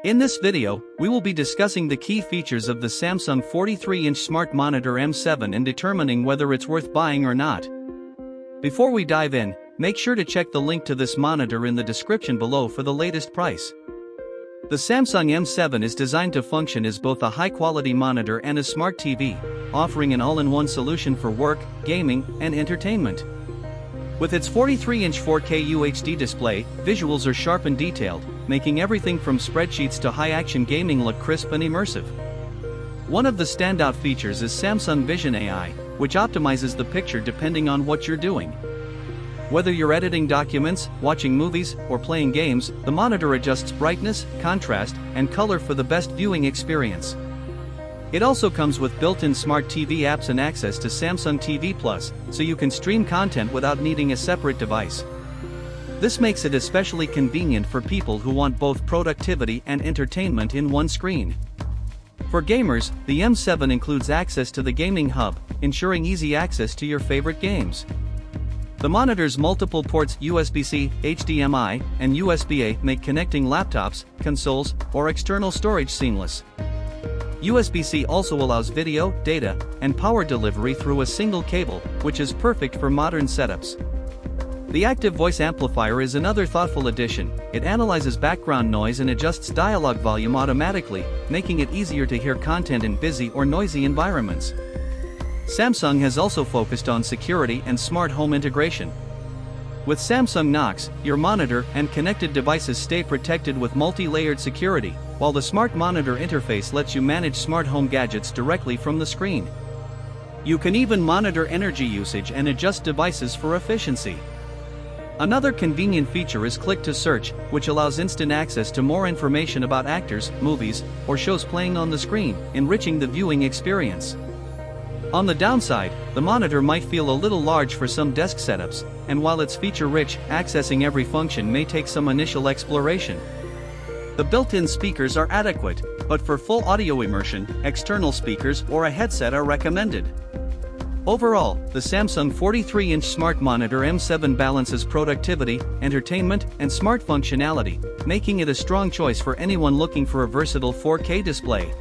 In this video, we will be discussing the key features of the Samsung 43-inch Smart Monitor M7 and determining whether it's worth buying or not. Before we dive in, make sure to check the link to this monitor in the description below for the latest price. The Samsung M7 is designed to function as both a high-quality monitor and a smart TV, offering an all-in-one solution for work, gaming, and entertainment. With its 43-inch 4K UHD display, visuals are sharp and detailed, making everything from spreadsheets to high-action gaming look crisp and immersive. One of the standout features is Samsung Vision AI, which optimizes the picture depending on what you're doing. Whether you're editing documents, watching movies, or playing games, the monitor adjusts brightness, contrast, and color for the best viewing experience. It also comes with built-in smart TV apps and access to Samsung TV Plus, so you can stream content without needing a separate device. This makes it especially convenient for people who want both productivity and entertainment in one screen. For gamers, the M7 includes access to the Gaming Hub, ensuring easy access to your favorite games. The monitor's multiple ports USB-C, HDMI, and USB-A make connecting laptops, consoles, or external storage seamless. USB-C also allows video, data, and power delivery through a single cable, which is perfect for modern setups. The Active Voice Amplifier is another thoughtful addition. It analyzes background noise and adjusts dialogue volume automatically, making it easier to hear content in busy or noisy environments. Samsung has also focused on security and smart home integration. With Samsung Knox, your monitor and connected devices stay protected with multi-layered security, while the Smart Monitor interface lets you manage smart home gadgets directly from the screen. You can even monitor energy usage and adjust devices for efficiency. Another convenient feature is Click to Search, which allows instant access to more information about actors, movies, or shows playing on the screen, enriching the viewing experience. On the downside, the monitor might feel a little large for some desk setups, and while it's feature-rich, accessing every function may take some initial exploration. The built-in speakers are adequate, but for full audio immersion, external speakers or a headset are recommended. Overall, the Samsung 43-inch Smart Monitor M7 balances productivity, entertainment, and smart functionality, making it a strong choice for anyone looking for a versatile 4K display.